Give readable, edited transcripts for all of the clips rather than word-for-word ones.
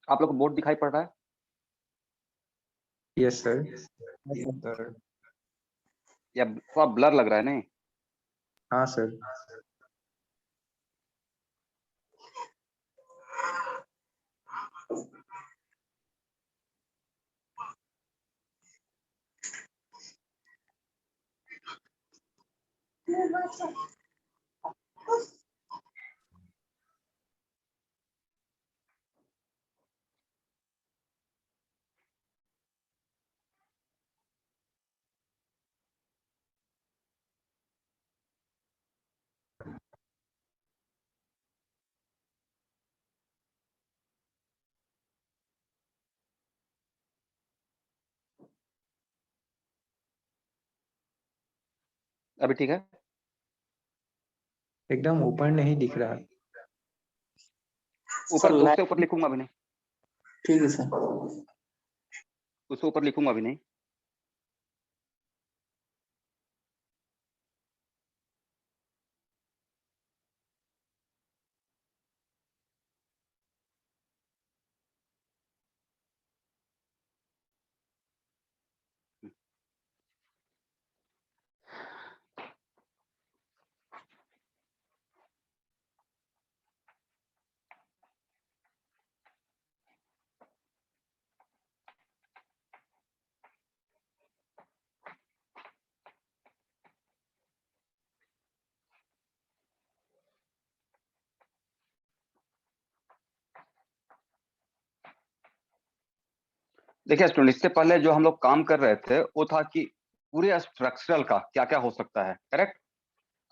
आप लोग को बोर्ड दिखाई पड़ रहा है? Yes sir. या थोड़ा ब्लर लग रहा है? नहीं, हाँ सर। अभी ठीक है? एकदम ऊपर नहीं दिख रहा। ऊपर उससे ऊपर लिखूंगा अभी नहीं, ठीक है सर। उससे ऊपर लिखूंगा अभी नहीं। देखिए स्टूडेंट, इससे पहले जो हम लोग काम कर रहे थे वो था कि पूरे स्ट्रक्चरल का क्या क्या हो सकता है, करेक्ट?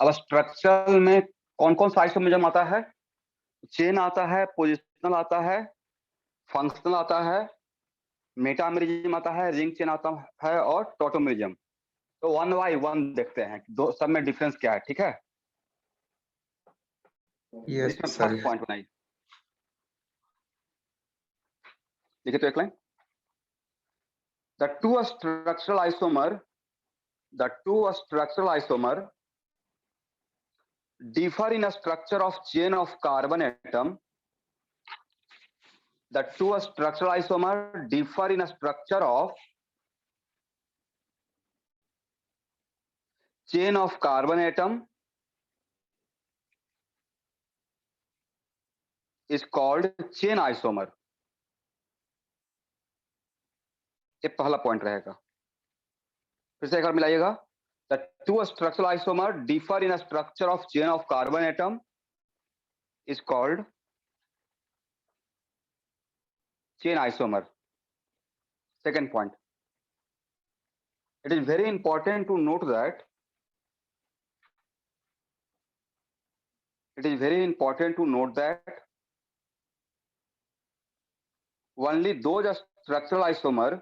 अब स्ट्रक्चरल में कौन कौन सा आइसोमेरिज्म आता है? चेन आता है, पोजिशनल आता है, फंक्शनल आता है, मेटामेरिज्म आता है, रिंग चेन आता है और टोटोमेरिज्म। तो वन बाई वन देखते हैं दो सब में डिफरेंस क्या है, ठीक है? यस इसमें सर। फर्स्ट पॉइंट बनाइए, देखिए तो एक line. The two structural isomer differ in a structure of chain of carbon atom. The two structural isomer differ in a structure of chain of carbon atom is called chain isomer. ये पहला point रहेगा, फिर से एक बार मिलाइएगा। The two structural isomer differ in a structure of chain of carbon atom is called chain isomer. Second point, it is very important to note that only those structural isomer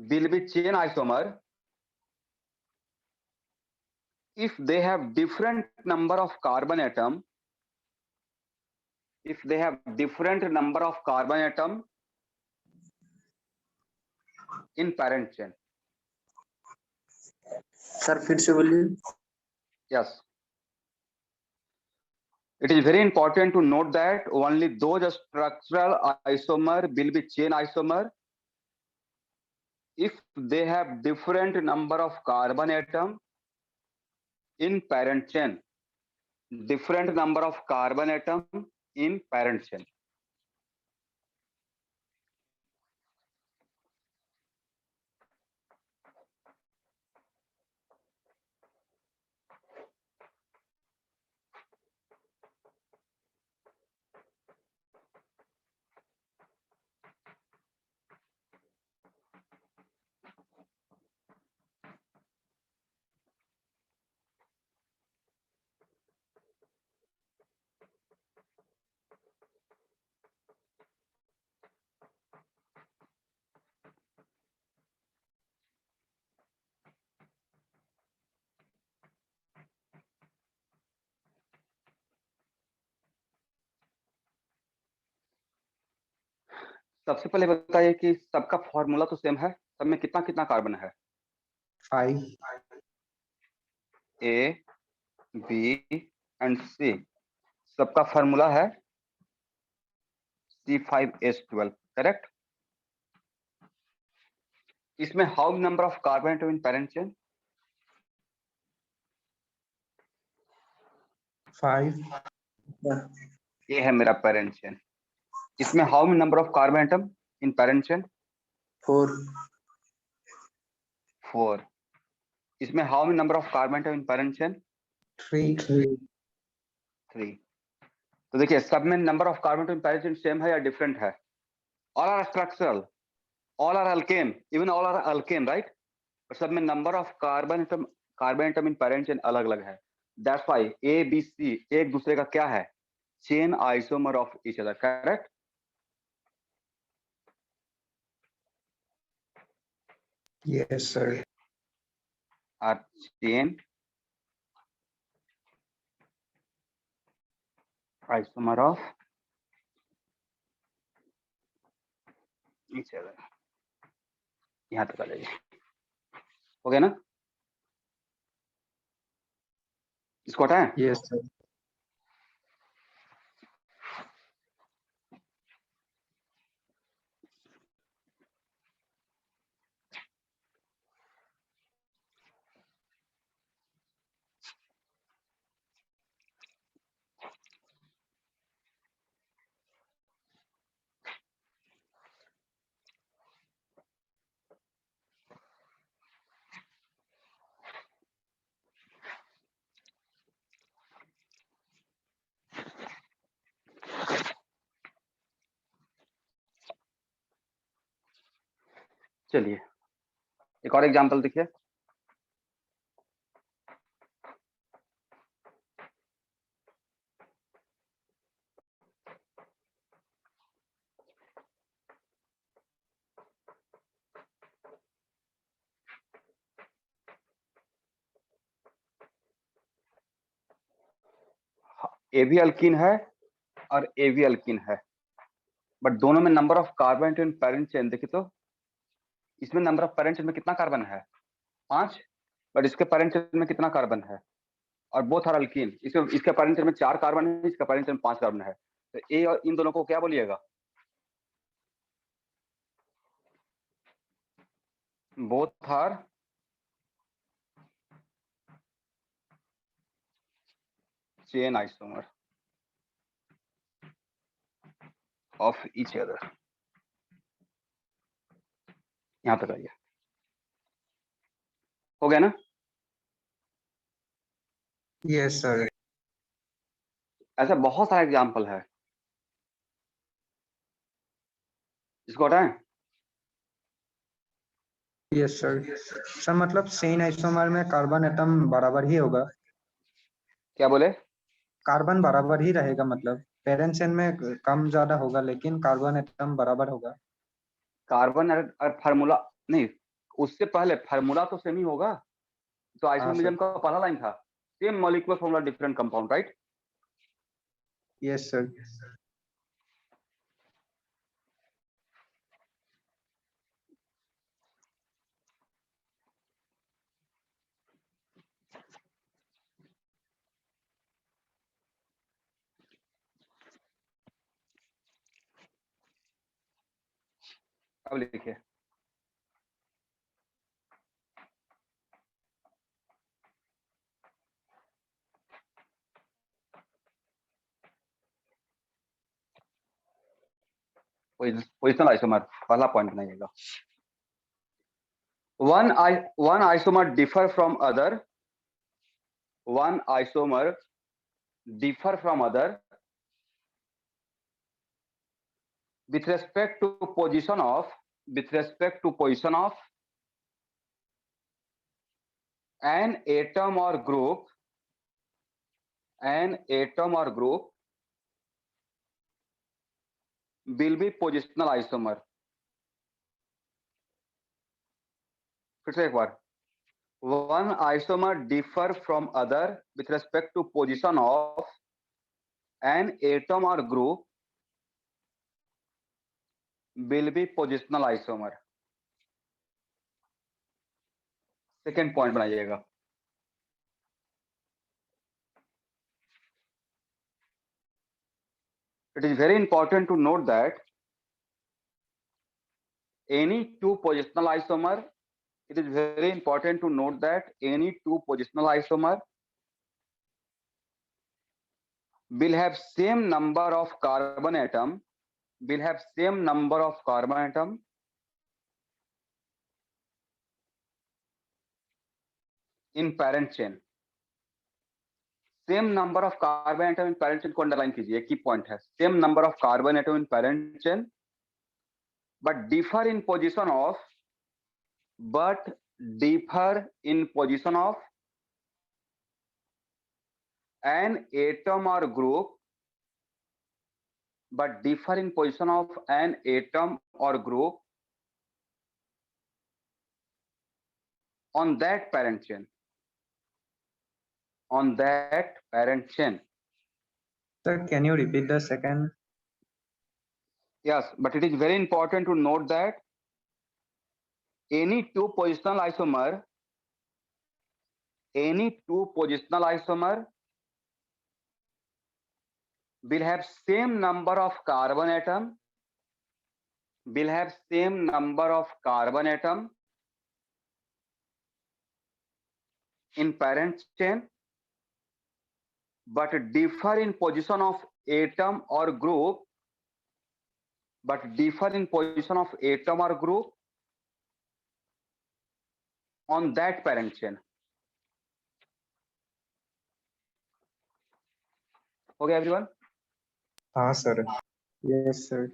will be chain isomer if they have different number of carbon atom in parent chain. Sir फिर से बोलिए। Yes, it is very important to note that only those structural isomer will be chain isomer if they have different number of carbon atom in parent chain. Different number of carbon atom in parent chain. सबसे पहले बताइए कि सबका formula तो same है, सब में कितना कितना कार्बन है? 5. A, B एंड C, सबका फॉर्मूला है C5H12, करेक्ट? इसमें how number of carbon atom in parent chain? 5. ये है मेरा पैरेंट चेन। इसमें how many number of carbon atom in parent chain? 4. 4. इसमें how many number of carbon atom in parent chain? 3. 3. तो देखिए सब में number of carbon atom in parent chain same है या डिफरेंट है? All are structural, all are alkane, even all are alkane, right? पर सब में number of carbon atom in parent chain अलग अलग है। That's why A B C एक दूसरे का क्या है? Chain isomer of each other, correct? Yes, sir. Are chain isomer of each other. यहां तक आ जाइए, हो गया ना? इसको हटाएं? Yes, sir. चलिए एक और एग्जांपल देखिए। ए भी अल्कीन है और ए भी अल्कीन है, बट दोनों में number of carbon in parent chain देखिए तो इसमें नंबर ऑफ पैरेंट चेन में कितना कार्बन है? 5, बट इसके पैरेंट चेन में कितना कार्बन है? और बोथ आर अल्कीन, इसके पैरेंट चेन में 4 कार्बन है, इसका पैरेंट चेन में 5 कार्बन है। तो ए और इन दोनों को क्या बोलिएगा? Both are chain isomer of each other. यहां तक आइए, हो गया ना? Yes, sir. ऐसा बहुत सारा एग्जाम्पल है, इसको हटाएं? Yes, sir. सर मतलब सेन आइसोमर में कार्बन एटम बराबर ही होगा, क्या बोले? कार्बन बराबर ही रहेगा, मतलब पेरेंट चेन में कम ज्यादा होगा लेकिन कार्बन एटम बराबर होगा। कार्बन और फार्मूला नहीं, उससे पहले फार्मूला तो सेम ही होगा। तो हाँ आइसोमरिज्म सर। का पहला लाइन था same molecular formula different compound, right? Yes sir. अब लिखिए पोजिशनल आइसोमर, पहला पॉइंट बनाइएगा। one isomer differ from other, one isomer differ from other with respect to position of an atom or group will be positional isomer। फिर से एक बार, one isomer differ from other with respect to position of an atom or group will be positional isomer. Second point बनाइएगा. It is very important to note that any two positional isomer, it is very important to note that any two positional isomer will have same number of carbon atom, in parent chain. Same number of carbon atom in parent chain को underline कीजिए, की point है. Same number of carbon atom in parent chain, but differ in position of an atom or group, on that parent chain. Sir, can you repeat the second? Yes, but it is very important to note that any two positional isomer will have same number of carbon atom, in parent chain, but differ in position of atom or group, on that parent chain. Okay, everyone? हाँ sir. Yes sir.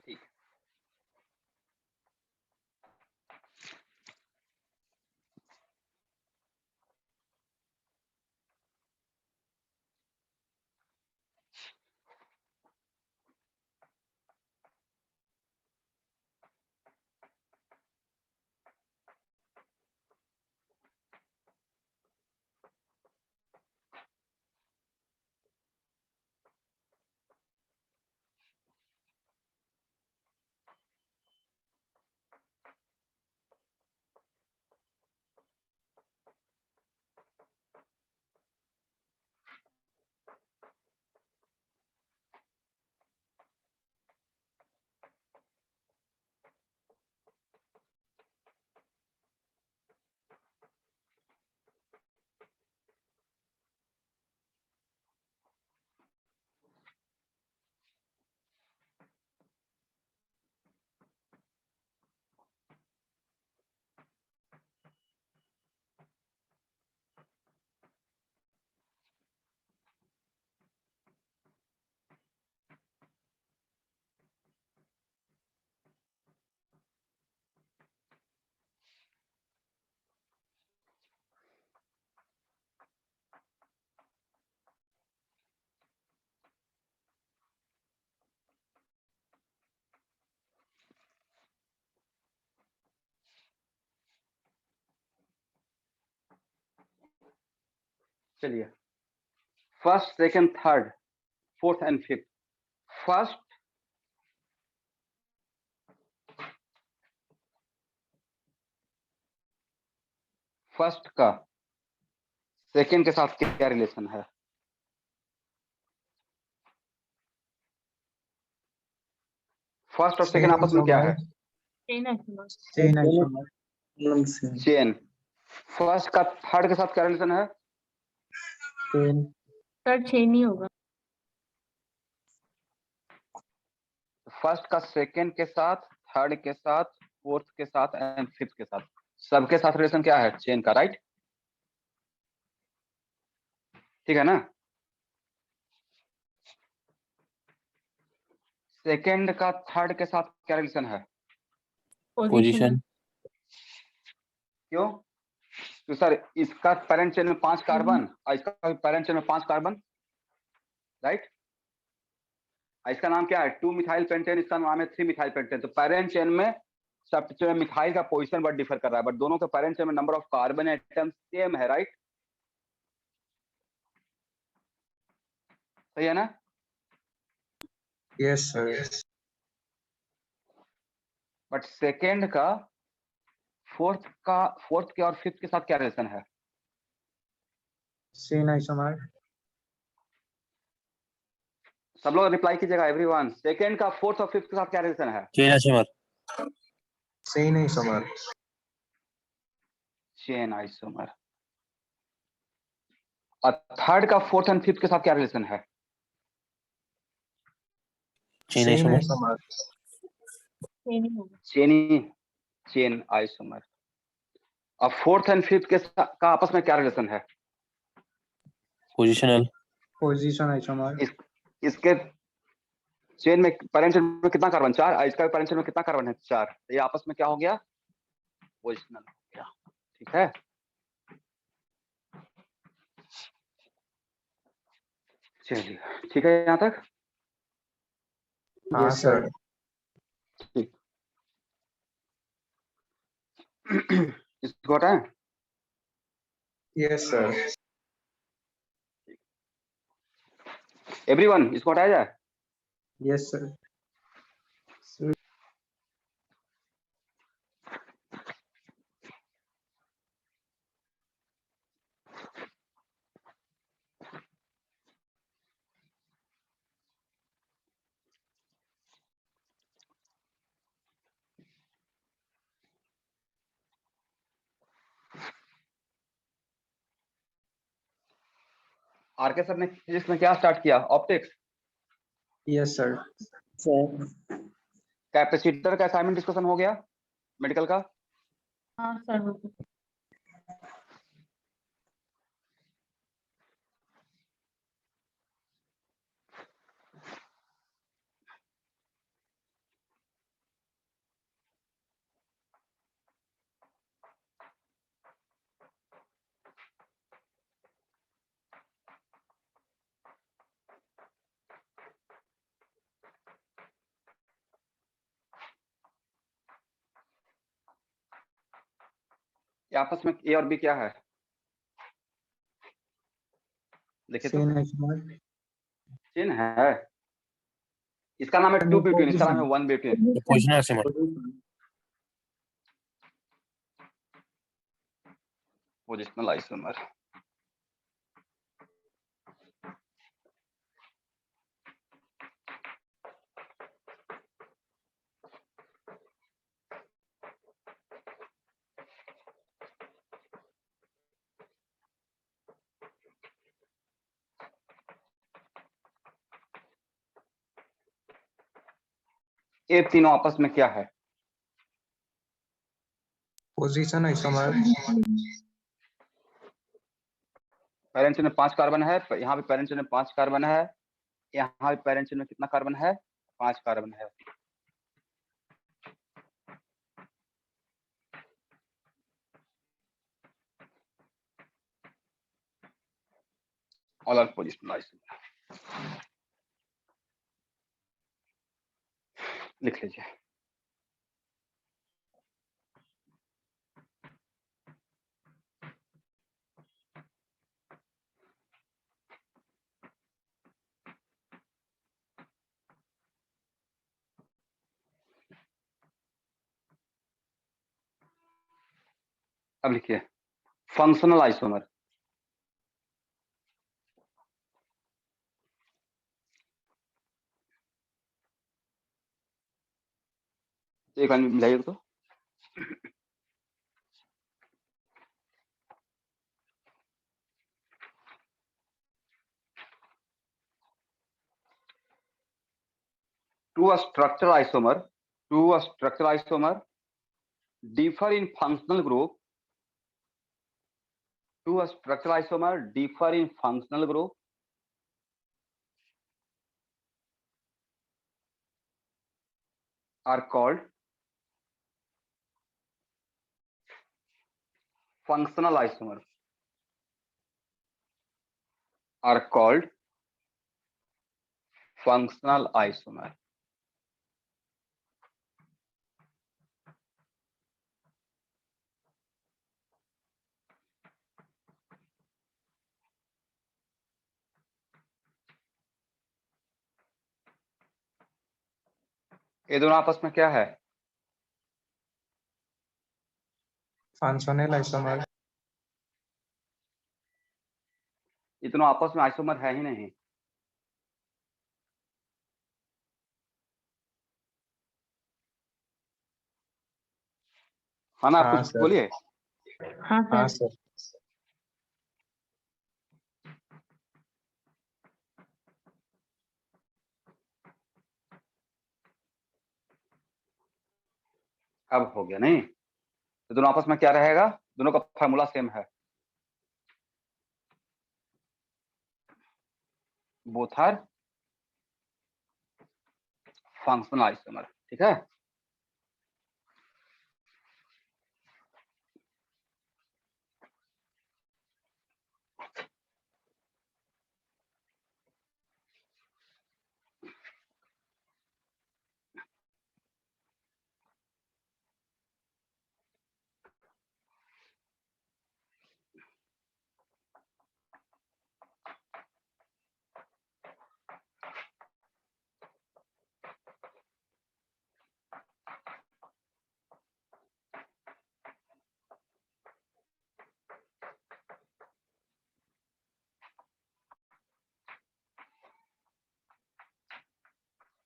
चलिए, first, second, third, fourth and fifth. First का second के साथ क्या relation है? First और second आपस में क्या है? Chain isomer. चेन. फर्स्ट का थर्ड के साथ क्या रिलेशन है? Chain. सर 6 नहीं होगा. फर्स्ट का सेकंड के साथ, थर्ड के साथ, फोर्थ के साथ एंड फिफ्थ के साथ, सबके साथ रिलेशन क्या है? चेन का, राइट? ठीक है ना? सेकंड का थर्ड के साथ क्या रिलेशन है? पोजीशन. क्यों? तो सर इसका पेरेंट चेन में 5 कार्बन और इसका पेरेंट चेन में 5 कार्बन, राइट? इसका नाम क्या है? 2 मिथाइल पेंटेन, इसका नाम है 3 मिथाइल पेंटेन. तो पेरेंट चेन में सब मिथाइल का पोजीशन बट डिफर कर रहा है, बट दोनों के पेरेंट चेन में number of carbon atoms same है, राइट? सही है ना? Yes sir. बट सेकेंड का फोर्थ के और फिफ्थ के साथ क्या रिलेशन है? Chain isomer. सब लोग रिप्लाई कीजिएगा एवरीवन। सेकेंड का फोर्थ और फिफ्थ के साथ क्या रिलेशन है? Chain isomer. Chain isomer. Chain isomer. और थर्ड का फोर्थ एंड फिफ्थ के साथ क्या रिलेशन है? Chain chain isomer. Isomer. Chain ही होगा। Chain isomer. और फोर्थ एंड फिफ्थ का आपस में क्या रिलेशन है? पोजिशनल। Position isomer. इसके चेन में पैरेंट चेन में कितना कार्बन? 4। इसका पैरेंट चेन में कितना कार्बन है? 4। ये आपस में क्या हो गया? पोजिशनल हो गया। ठीक है, चलिए ठीक है यहाँ तक। Yes sir. ठीक इसको हटाएं। Yes sir. एवरीवन इसको हटाया जाए। Yes sir. आरके सर ने फिजिक्स में क्या स्टार्ट किया? Optics. Yes sir. Sir capacitor का असाइनमेंट डिस्कशन हो गया मेडिकल का। हाँ सर हो गया। ये आपस में ए और बी क्या है? देखिए तो चेन आइसोमर। चेन है। इसका नाम है 2 ब्यूटेन, इसका नाम है 1 butane. Positional isomer. Positional isomer. ये तीनों आपस में क्या है? Position isomer. पैरेंट चेन में 5 कार्बन है, यहाँ पे पैरेंट चेन में 5 कार्बन है, यहाँ पे पैरेंट चेन में कितना कार्बन है? 5 कार्बन है। All are positional isomer. लिख लीजिए। अब लिखिए फंक्शनल आइसोमर। एक बार मिलाइए तो। Two structural isomer differ in functional group. Two structural isomer differ in functional group. Are called functional isomer. Are called functional isomer. ये दोनों आपस में क्या है? Functional isomer. ये दोनों आपस में आइसोमर है ही नहीं। हाँ ना, आप हाँ कुछ सर। बोलिए। हाँ हाँ सर। सर। अब हो गया नहीं? तो दोनों आपस में क्या रहेगा? दोनों का फार्मूला सेम है, बोथ आर फंक्शनल आइसोमर। ठीक है,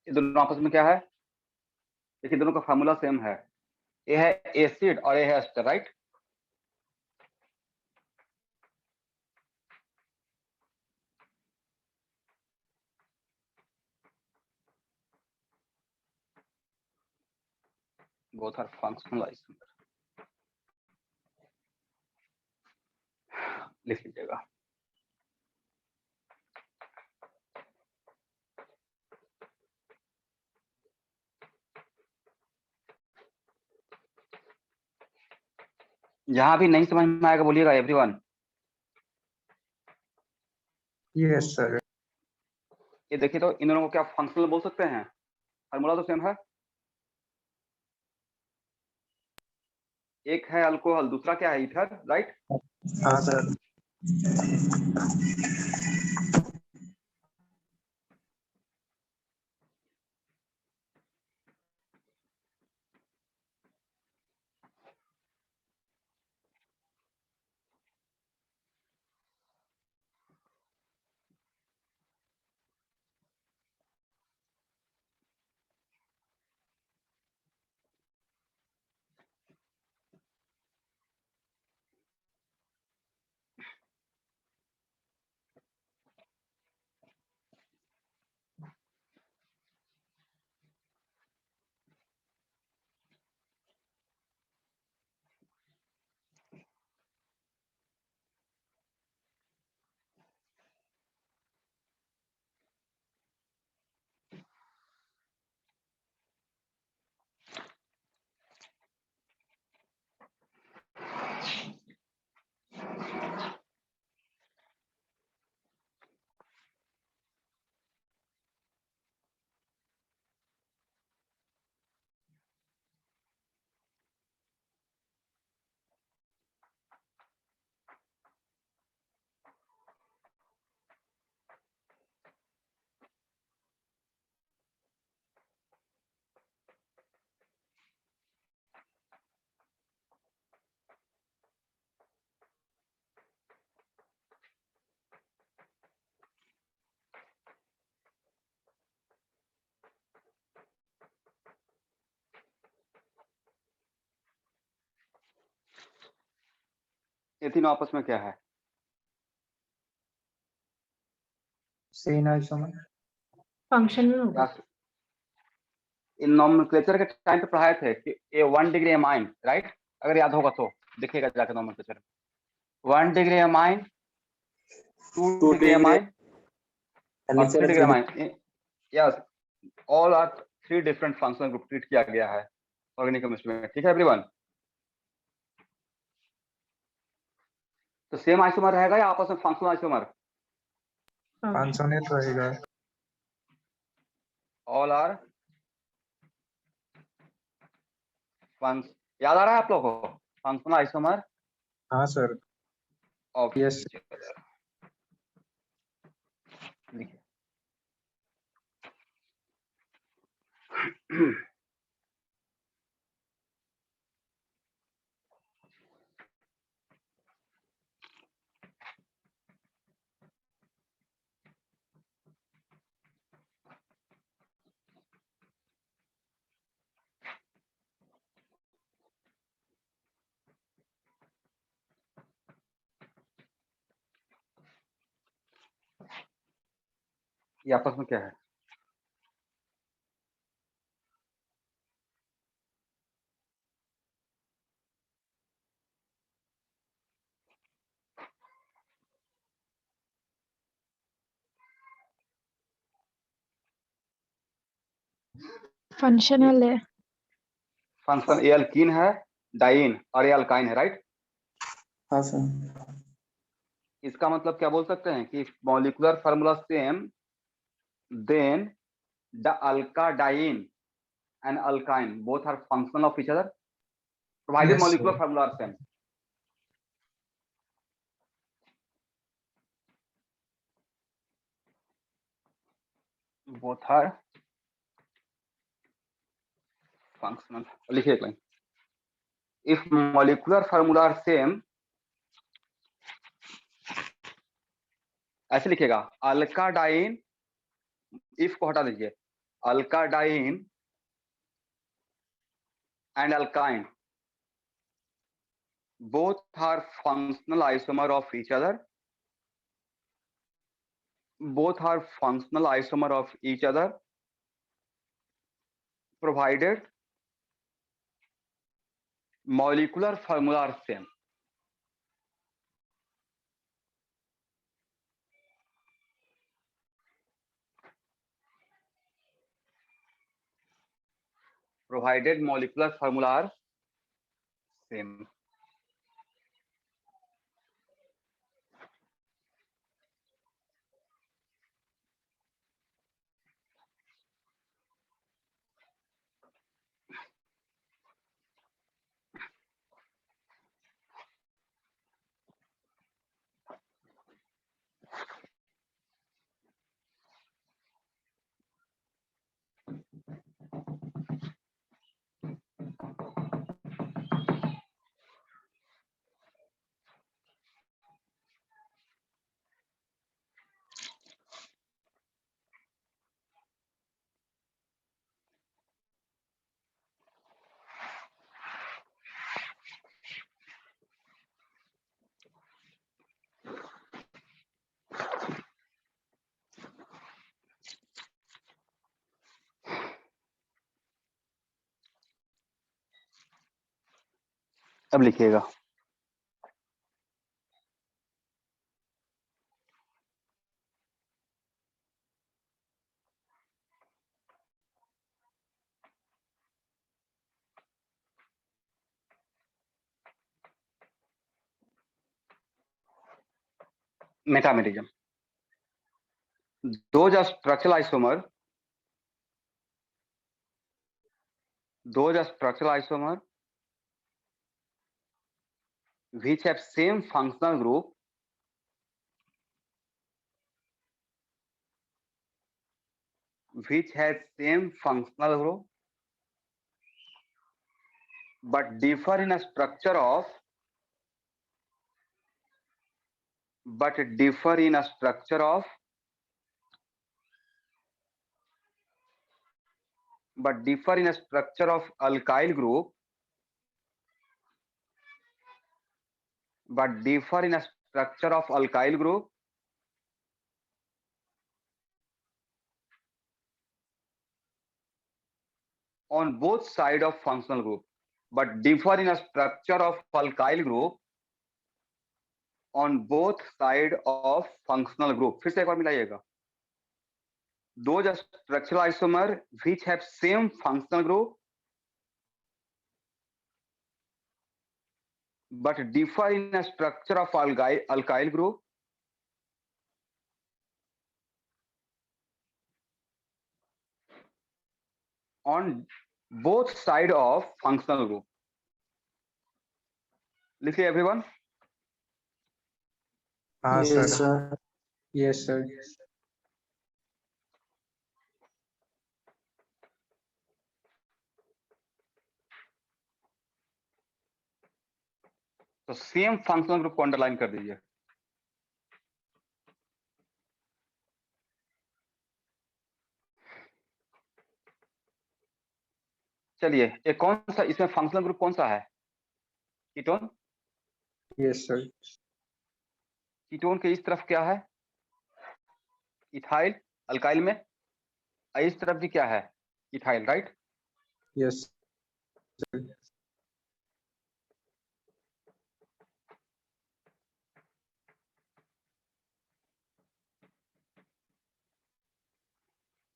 ये दोनों आपस में क्या है? देखिए दोनों का फार्मूला सेम है। ये है एसिड और ये है ester, right? Both are functional isomer. लिख लीजिएगा। जहां भी नहीं समझ में आएगा बोलिएगा एवरीवन। Yes sir. ये देखिए तो इन दोनों को क्या फंक्शनल बोल सकते हैं? फार्मूला तो सेम है। एक है अल्कोहल, दूसरा क्या है? Ether, right? हाँ सर। ये तीनों आपस में क्या है? सेन आइसोमर। फंक्शनल होगा। इन नॉमेनक्लेचर के टाइम पे पढ़ाए थे कि ए 1 डिग्री एमाइन, राइट? अगर याद होगा तो देखिएगा जाकर nomenclature. 1 degree amine, 2 2 degree degree amine और 3 degree amine. Yes, all are 3 different functional group treat किया गया है ऑर्गेनिक केमिस्ट्री में। ठीक है एवरीवन? तो सेम आइसोमर रहेगा या आपस में फंक्शनल आइसोमर? फंक्शनल रहेगा। ऑल आर याद आ रहा है आप लोगों को? फंक्शनल आइसोमर हाँ sir. Of yes. Each other. लिखिए। ये आपस में क्या है? फंक्शनल है। फंक्शन ए अल्कीन है, डाइन और ए अल्काइन है, राइट? हाँ सर। इसका मतलब क्या बोल सकते हैं कि molecular formula same, then the alkadiene and alkyne both are functional of each other provided Yes, molecular sir. formula are same. Both are functional. लिखिए एक line, if molecular formula are same, ऐसे लिखिएगा अल्काडाइन, if को हटा दीजिए, अल्काडाइन and alkyne both are functional isomer of each other, both are functional isomer of each other provided molecular formula are same. Provided molecular formula are same. अब लिखिएगा metamerism. Those are structural isomer, which have same functional group but differ in a structure of alkyl group, on both side of functional group, but differ in a structure of alkyl group on both side of functional group. फिर से एक बार मिलाइएगा, those are structural isomer which have same functional group but differ in a structure of alkyl group on both side of functional group. लिखिए everyone. हाँ Yes, sir. sir. Yes, sir. तो same functional group को underline कर दीजिए. चलिए एक कौन सा इसमें फंक्शनल ग्रुप कौन सा है? कीटोन. Yes, sir. कीटोन के इस तरफ क्या है? इथाइल अल्काइल में, और इस तरफ भी क्या है, इथाइल, राइट। यस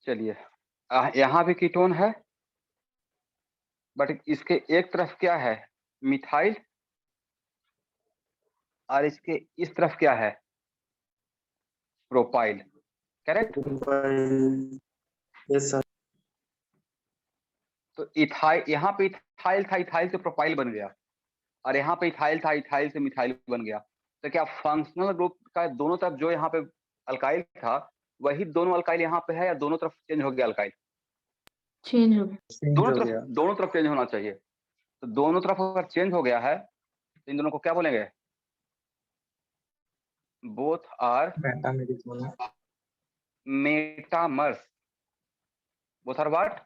चलिए यहाँ भी कीटोन है, बट इसके एक तरफ क्या है, मिथाइल, और इसके इस तरफ क्या है, प्रोपाइल, करेक्ट। Yes sir. तो इथाइल, यहाँ पे इथाइल था, इथाइल से प्रोपाइल बन गया, और यहाँ पे इथाइल था, इथाइल से मिथाइल बन गया। तो क्या फंक्शनल ग्रुप का दोनों तरफ जो यहाँ पे अल्काइल था, वही दोनों अल्काइल यहाँ पे है, या दोनों तरफ चेंज हो गया अल्काइल? चेंज हो गया। चेंज हो गया। दोनों तरफ चेंज होना चाहिए। तो दोनों तरफ अगर चेंज हो गया है तो इन दोनों को क्या बोलेंगे, बोथ आर मेटामेरिक बोला। Metamers. Both are what,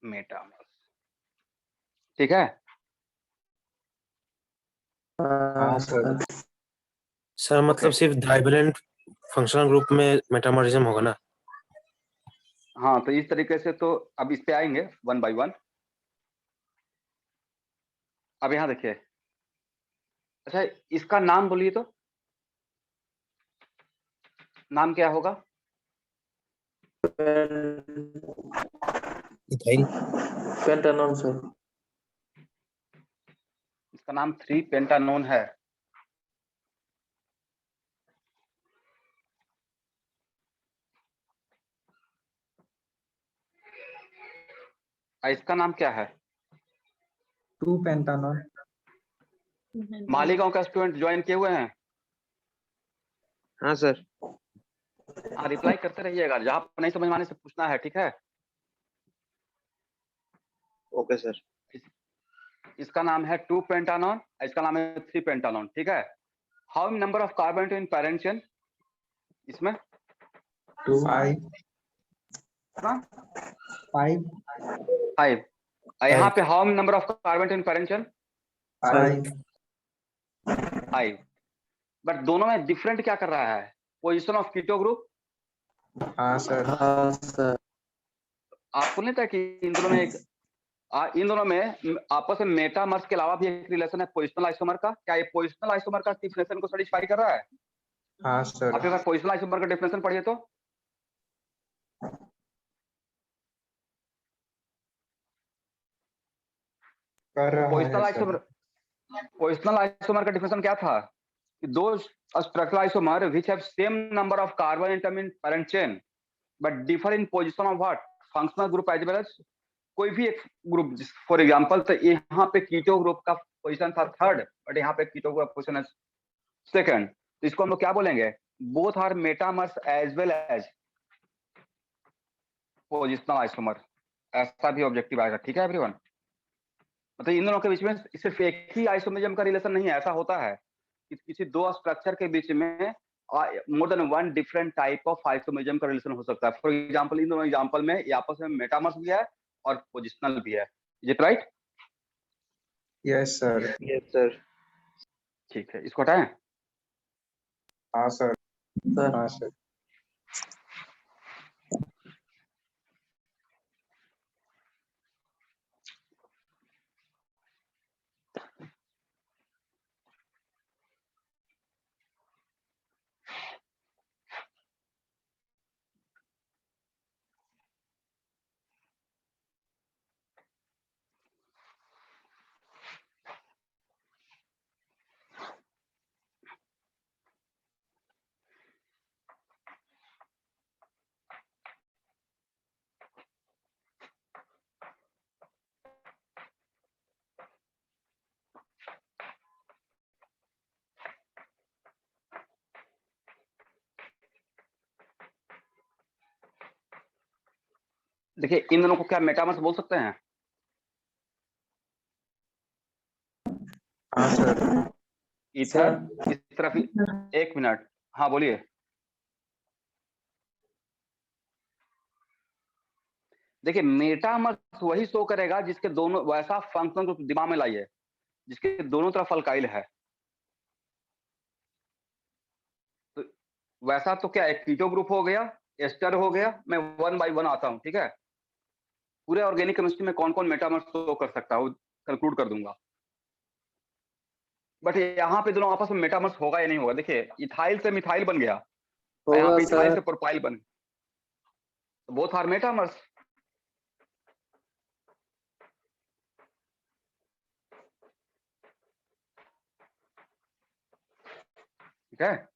metamers. ठीक है। हाँ सर। सर मतलब सिर्फ डाइवेलेंट फंक्शनल ग्रुप में मेटामॉर्फिज्म होगा ना? हाँ, तो इस तरीके से तो अब इस पे आएंगे वन बाय वन। अब यहाँ देखिए, अच्छा इसका नाम बोलिए तो, नाम क्या होगा? इथाइल। पेंटानॉन सर। इसका नाम 3 पेंटानोन है। और इसका नाम क्या है? 2 पेंटानॉन। मालीगांव का स्टूडेंट ज्वाइन किए हुए हैं? हाँ सर। हाँ, रिप्लाई करते रहिएगा, जहाँ पर नहीं समझ में आने से पूछना है, ठीक है। Okay sir. इसका नाम है 2 पेंटानॉन, इसका नाम है 3 पेंटानॉन, ठीक है। How many number of carbon in parent chain इसमें? 2 5 5। यहाँ पे how many number of carbon in parent chain? 5। 5। But दोनों में डिफरेंट क्या कर रहा है, पोजीशन ऑफ कीटो ग्रुप। हाँ सर। हाँ सर। आपको नहीं था कि इन दोनों में आपस में मेटामर्स के अलावा भी एक रिलेशन है पोजिशनल आइसोमर का। क्या ये पोजिशनल आइसोमर का डिफिनेशन को सेटिस्फाई कर रहा है? हाँ सर। आप एक बार पोजिशनल आइसोमर का डिफिनेशन पढ़िए तो। कर रहा पोजिशनल है सर। आइसोमर का डिफिनेशन क्या था? Those structural isomer which have same number of carbon atom in parent chain but differ in position of what, functional group as well as कोई भी एक ग्रुप, फॉर एग्जांपल तो यहाँ पे कीटो ग्रुप का पोजीशन था 3rd, बट यहाँ पे कीटो ग्रुप पोजीशन है 2nd। तो इसको हम लोग क्या बोलेंगे, both are metamers as well as positional isomer. ऐसा भी ऑब्जेक्टिव आएगा, ठीक है एवरीवन। मतलब इन दोनों के बीच में सिर्फ एक ही आइसोमरिज्म का रिलेशन नहीं है, ऐसा होता है किसी दो स्ट्रक्चर के बीच में more than one different type of isomerism का रिलेशन हो सकता है। फॉर एग्जांपल इन दोनों एग्जांपल में ये आपस में मेटामर्स भी है और पोजिशनल भी है। Is it right? Yes sir. Yes sir. ठीक है, इसको हटाएं। हाँ सर। सर। हाँ सर। देखिए इन दोनों को क्या मेटामर्स बोल सकते हैं? हाँ सर। इथर इस तरफ एक मिनट, हाँ बोलिए। देखिए मेटामर्स वही शो करेगा जिसके दोनों, वैसा फंक्शन ग्रुप दिमाग में लाइए जिसके दोनों तरफ अल्काइल है। तो वैसा तो क्या एक कीटो ग्रुप हो गया, एस्टर हो गया, मैं 1 बाय 1 आता हूँ, ठीक है। पूरे ऑर्गेनिक केमिस्ट्री में कौन कौन मेटामर्स शो कर सकता है वो कंक्लूड कर दूंगा। बट यहाँ पे दोनों आपस में मेटामर्स होगा या नहीं होगा। देखिए इथाइल से मिथाइल बन गया, और यहाँ होगा पे इथाइल सर। से प्रोपाइल बन, बोथ आर मेटामर्स। ठीक है।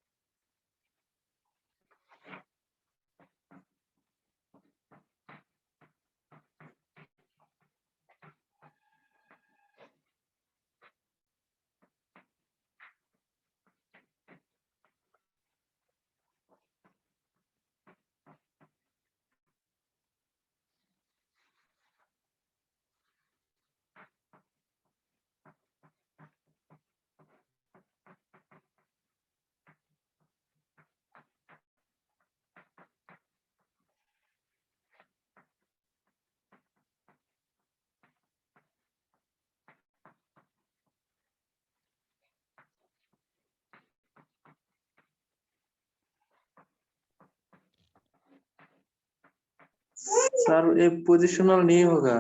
सर ये पोजिशनल नहीं होगा।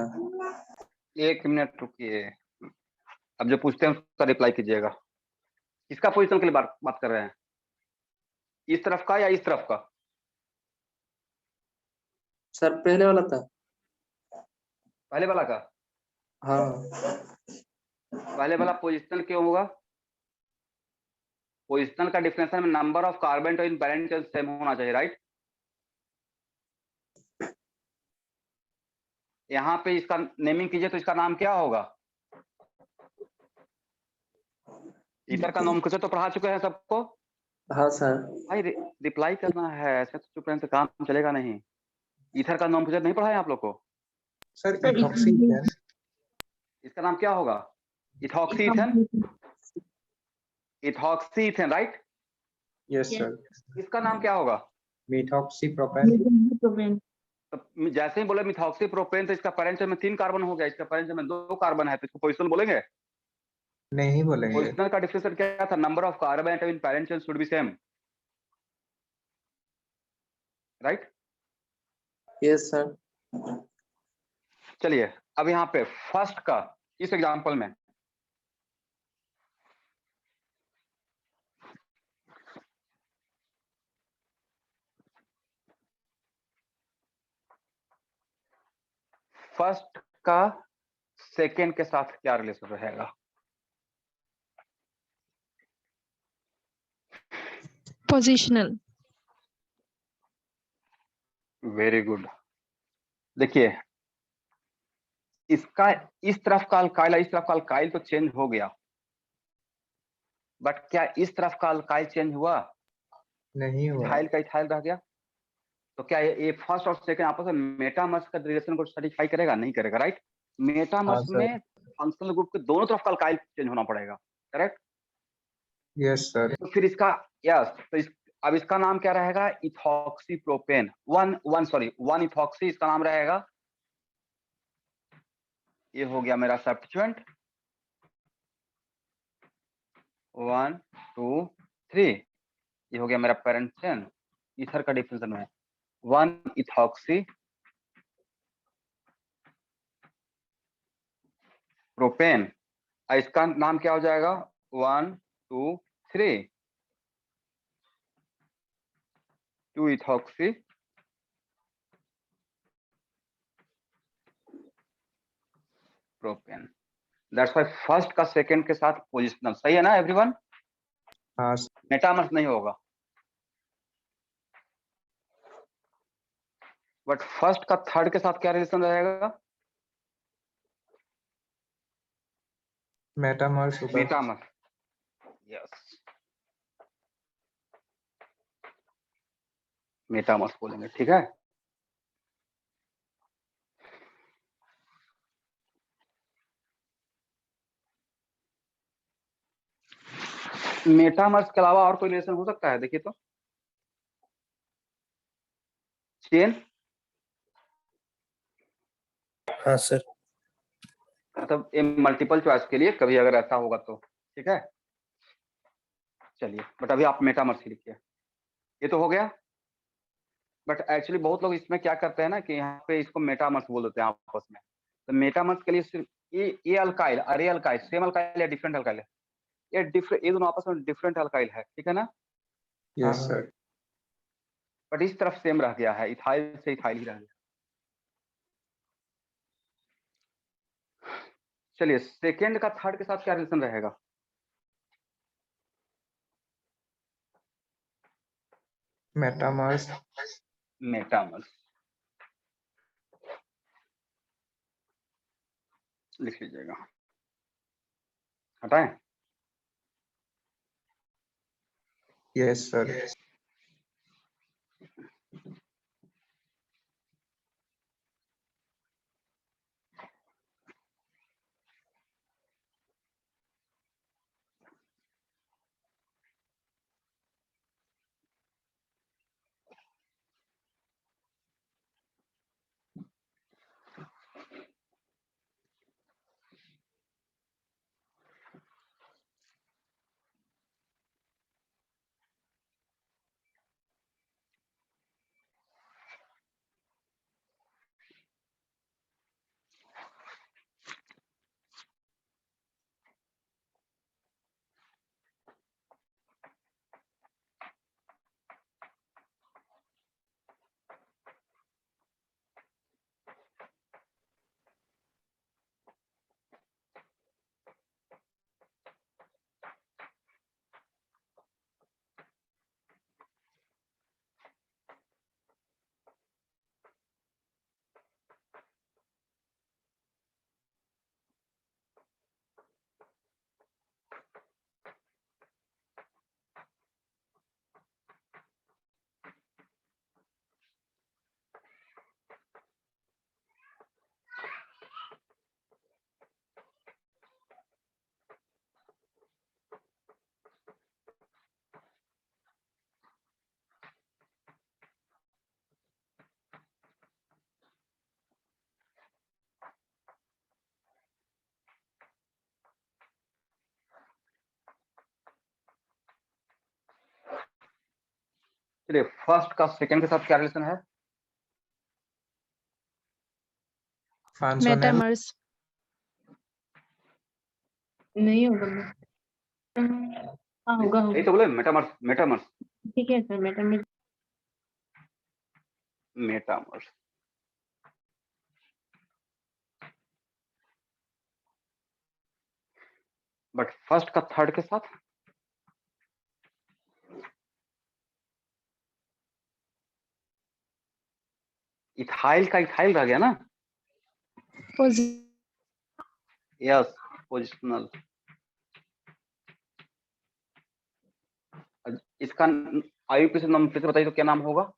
1 मिनट रुकिए, अब जो पूछते हैं उसका रिप्लाई कीजिएगा। किसका पोजिशन के लिए बात कर रहे हैं, इस तरफ का या इस तरफ का? सर पहले वाला था। पहले वाला का। हाँ पहले वाला पोजिशन क्यों होगा? पोजिशन का डिफिनेशन में नंबर ऑफ कार्बन तो इन पैरेंट चेन सेम होना चाहिए, राइट। यहाँ पे इसका नेमिंग कीजिए तो इसका नाम क्या होगा? ईथर का नाम कुछ तो पढ़ा चुके हैं सबको। हाँ सर। भाई रिप्लाई करना है, ऐसे तो चुप रहने से काम चलेगा नहीं। ईथर का नाम नहीं पढ़ा है आप लोग को? सर सर, इथॉक्सी है। इसका नाम क्या होगा? Ethoxy ethane, ethoxy ethane, right. Yes sir. इसका नाम क्या होगा? मीथॉक्सी प्रोपेन। प्रोपेन। तो जैसे ही बोले मिथॉक्सी प्रोपेन तो इसका पैरेंट में 3 कार्बन हो गया, इसका पैरेंट में 2 कार्बन है, तो इसको पोजिशन बोलेंगे? नहीं बोलेंगे। पोजिशनल का डिफिनेशन क्या था? Number of carbon atom in parent chain should be same, right. Yes sir. चलिए अब यहाँ पे फर्स्ट का इस एग्जांपल में फर्स्ट का सेकेंड के साथ क्या रिलेशन रहेगा? पोजिशनल। Very good. देखिए इसका इस तरफ का अल्काइल इस तरफ का अल्काइल तो चेंज हो गया, बट क्या इस तरफ का अल्काइल चेंज हुआ? नहीं हुआ। इथाइल का इथाइल रह गया। तो क्या ये फर्स्ट और सेकंड आपस में मेटामर्स का रिलेशन को सेटिस्फाई करेगा? नहीं करेगा, राइट। Metamers sir. में फंक्शनल ग्रुप के दोनों तरफ का अल्काइल चेंज होना पड़ेगा, करेक्ट। Yes sir. तो फिर इसका यस तो अब इसका नाम क्या रहेगा? Ethoxy propane. वन इथॉक्सी इसका नाम रहेगा। ये हो गया मेरा सब्स्टिट्यूएंट 1 2 3। ये हो गया मेरा पैरेंट चेन। ईथर का डिफिनेशन है 1 इथॉक्सी प्रोपेन। इसका नाम क्या हो जाएगा? 1 2 3 2 ethoxy propane. That's why first का सेकंड के साथ पोजिशनल, सही है ना एवरीवन? हाँ मेटामर्स नहीं होगा। बट फर्स्ट का थर्ड के साथ क्या रिलेशन रहेगा? मेटामर्स होगा। मेटामर्स, यस मेटामर्स बोलेंगे, ठीक है। मेटामर्स के अलावा और कोई रिलेशन हो सकता है? देखिए तो चेन, हाँ सर। मतलब मल्टीपल चॉइस के लिए कभी अगर ऐसा होगा तो, ठीक है। चलिए बट अभी आप मेटामर्स ही लिखिए। ये तो हो गया। बट एक्चुअली बहुत लोग इसमें क्या करते हैं ना कि यहाँ पे इसको मेटामर्स बोल देते हैं आपस में। तो मेटामर्स के लिए सिर्फ ये अल्काइल अरे अल्काइल सेम अल्काइल या डिफरेंट अल्काइल है? ये दोनों आपस में डिफरेंट अल्काइल है, ठीक है ना? Yes sir. बट इस तरफ सेम रह गया है, इथाइल से इथाइल ही रह गया। चलिए सेकेंड का थर्ड के साथ क्या रिलेशन रहेगा? मेटामर्स। मेटामर्स लिख लीजिएगा। हटाएं? Yes sir. चलिए फर्स्ट का सेकंड के साथ क्या रिलेशन है? फांसोनेल। Metamers. नहीं होगा हाँ होगा यही होगा। तो बोले मेटामर्स मेटामर्स ठीक है sir metamers. Metamers. But first का थर्ड के साथ इथाइल का इथाइल रह गया ना? Posi- yes positional. इसका IUPAC नाम फिर से बताइए तो क्या नाम होगा?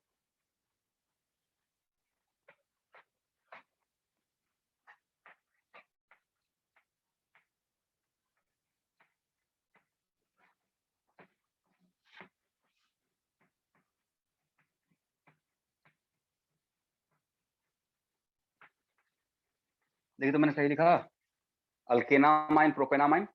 देखिए तो मैंने सही लिखा, अल्केनामाइन प्रोपेनामाइन।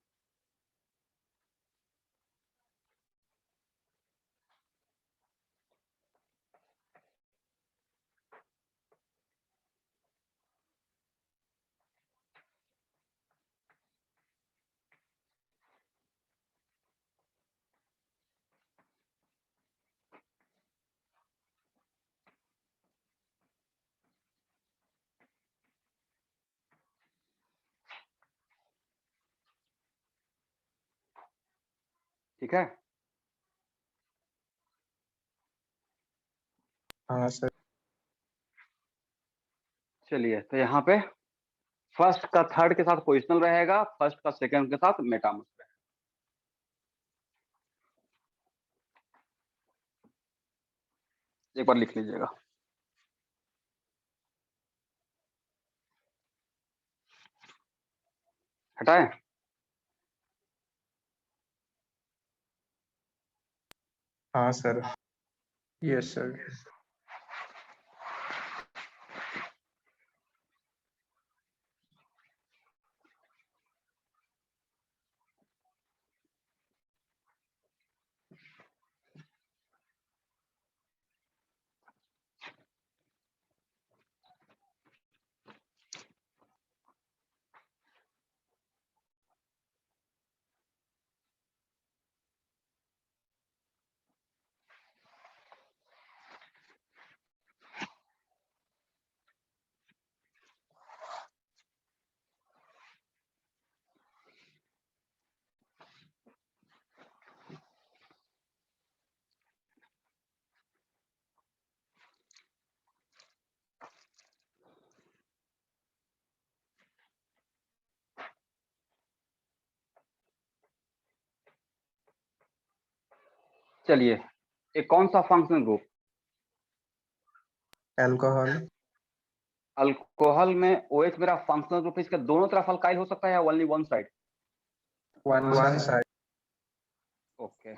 ठीक है। हाँ सर। चलिए तो यहाँ पे फर्स्ट का थर्ड के साथ पोजिशनल रहेगा, फर्स्ट का सेकंड के साथ मेटामर्स रहेगा। एक बार लिख लीजिएगा। हटाएं? हाँ सर। Yes sir. चलिए, ये कौन सा फंक्शनल ग्रुप? अल्कोहल। अल्कोहल में OH मेरा फंक्शनल ग्रुप, इसके दोनों तरफ अल्काइल हो सकता है या only one side? One side. Okay,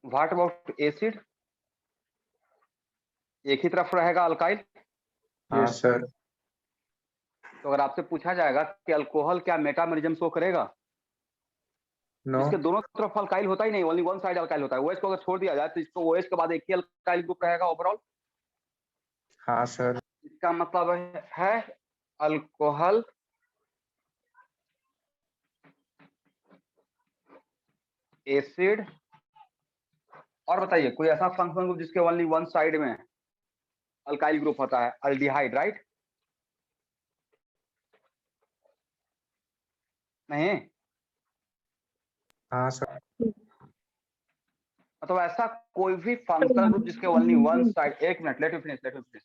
what about acid? एक ही तरफ रहेगा अल्काइल? Yes sir. तो अगर आपसे पूछा जाएगा कि अल्कोहल क्या मेटामेरिज्म शो करेगा, नो। इसके दोनों तरफ अल्काइल होता ही नहीं, ओनली वन साइड अल्काइल होता है। OH को अगर छोड़ दिया जाए तो इसको OH के बाद एक ही अल्काइल ग्रुप रहेगा ओवरऑल। हाँ सर। इसका मतलब है अल्कोहल एसिड। और बताइए कोई ऐसा फंक्शनल ग्रुप जिसके ओनली वन साइड में अल्काइल ग्रुप होता है? Aldehyde, right? नहीं, हाँ सर। मतलब ऐसा कोई भी फंक्शनल ग्रुप जिसके ओनली वन साइड, एक मिनट, लेट मी फिनिश।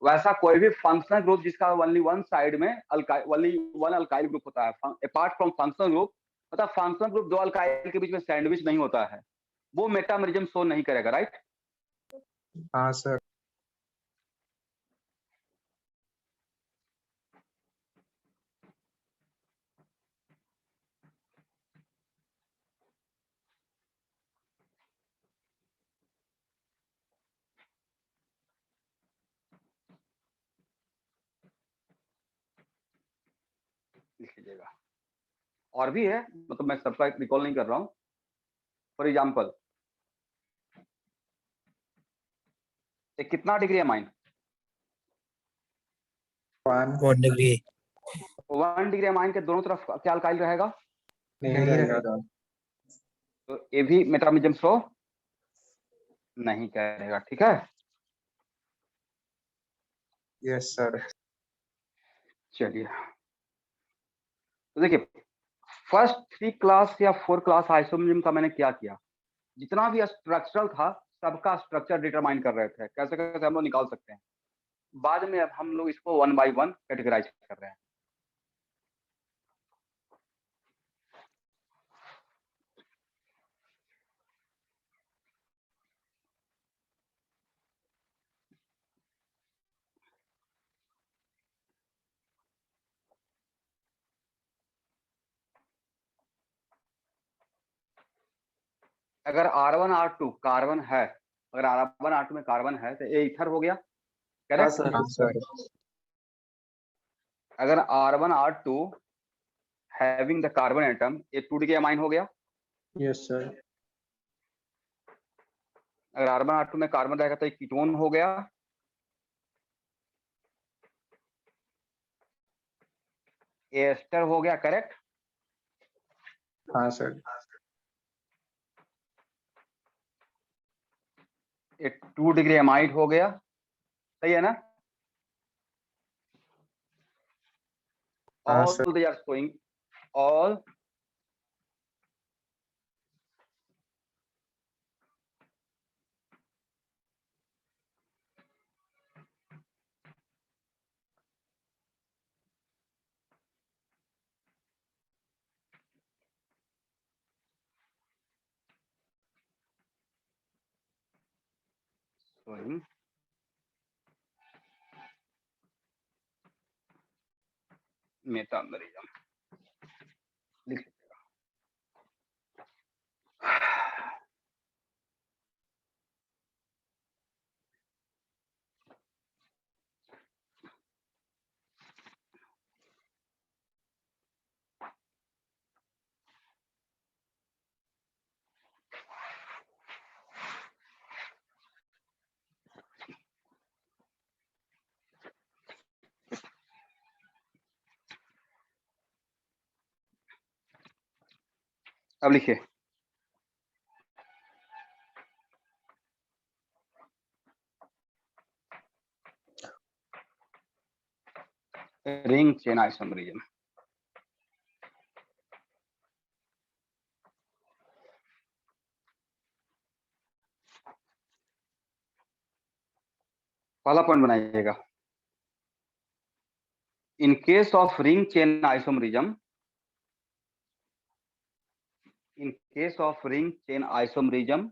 वैसा कोई भी फंक्शनल ग्रुप जिसका ओनली वन साइड में ओनली वन अल्काइल ग्रुप होता है, अपार्ट फ्रॉम फंक्शनल ग्रुप, मतलब फंक्शनल ग्रुप दो अल्काइल के बीच में सैंडविच नहीं होता है, वो मेटामेरिज्म शो नहीं करेगा, राइट? हाँ सर। लिख लीजिएगा। और भी है, मतलब मैं सबका रिकॉल नहीं कर रहा हूँ। फॉर एग्जाम्पल, कितना degree amine? 1 degree. 1 degree amine के दोनों तरफ क्या अल्काइल रहेगा? नहीं रहेगा। तो ये भी मेटामेरिज्म शो नहीं करेगा, ठीक है? Yes sir. चलिए, तो देखिए, फर्स्ट 3 क्लास या 4 क्लास आइसोमेरिज्म का मैंने क्या किया, जितना भी स्ट्रक्चरल था सबका स्ट्रक्चर डिटरमाइन कर रहे थे, कैसे कैसे हम लोग निकाल सकते हैं। बाद में अब हम लोग इसको 1 by 1 कैटेगराइज कर रहे हैं। अगर R1 R2 कार्बन है, अगर R1 R2 में कार्बन है तो ये ईथर हो गया, हाँ करेक्ट? सर। हाँ सर। अगर R1 R2 having the carbon atom, ये 2 डिग्री अमाइन हो गया। Yes sir. अगर R1 R2 में कार्बन रहेगा तो ये कीटोन हो गया। ये एस्टर हो गया, करेक्ट? हाँ सर। ये 2 डिग्री अमाइड हो गया, सही है ना? हाँ all sir. they are showing, all showing metamerism. लिख लीजिएगा। अब लिखिए, रिंग चेन आइसोमेरिज्म। पहला पॉइंट बनाइएगा, in case of ring chain isomerism, in case of ring chain isomerism,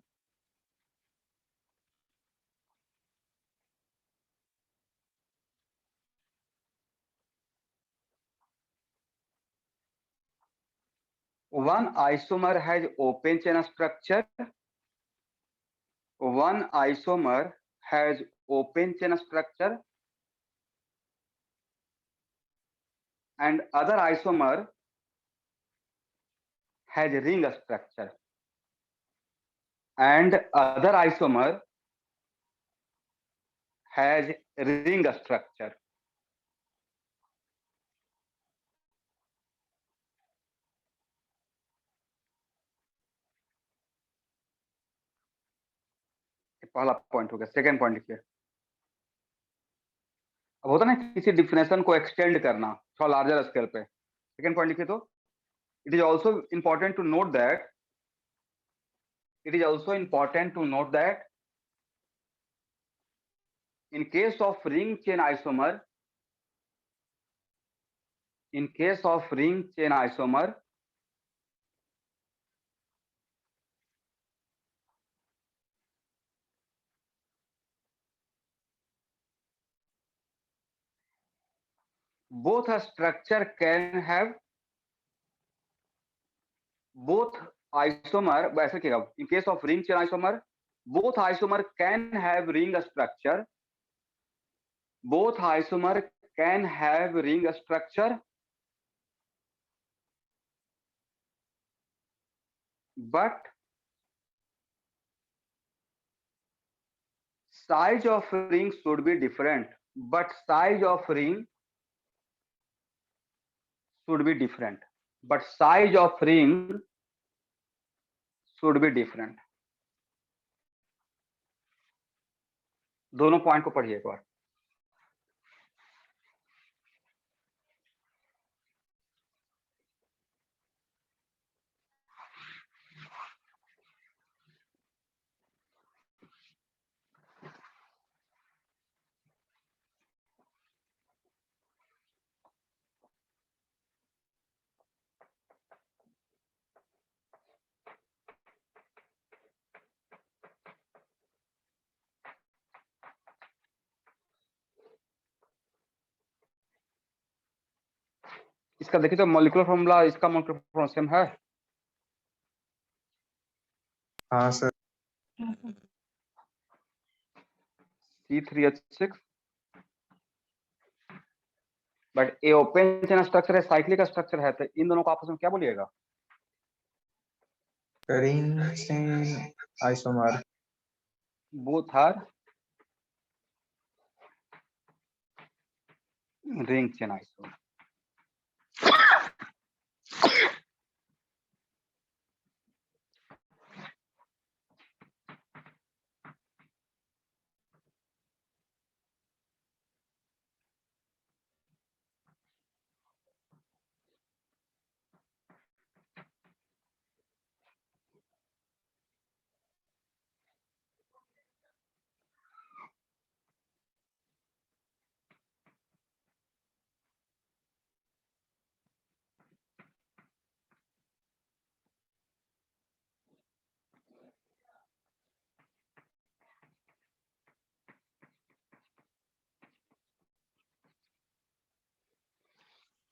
one isomer has open chain structure, one isomer has open chain structure, and other isomer has ring structure, and other isomer has ring structure. पहला point हो गया। Second point लिखिए। अब होता ना किसी definition को extend करना थोड़ा लार्जर स्केल पे। सेकेंड पॉइंट लिखिए तो it is also important to note that in case of ring chain isomer, both isomer, वैसे क्या in case of ring chain isomer, both isomer can have ring structure, but size of ring should be different. दोनों point को पढ़िए एक बार। इसका देखिए तो molecular formula, इसका मॉलिक्यूलर फॉर्मूला सेम है। हाँ sir. C3H6, but A open chain structure है, साइक्लिक स्ट्रक्चर है, तो इन दोनों को आपस में क्या बोलिएगा? Ring chain isomer. Both R ring chain isomer.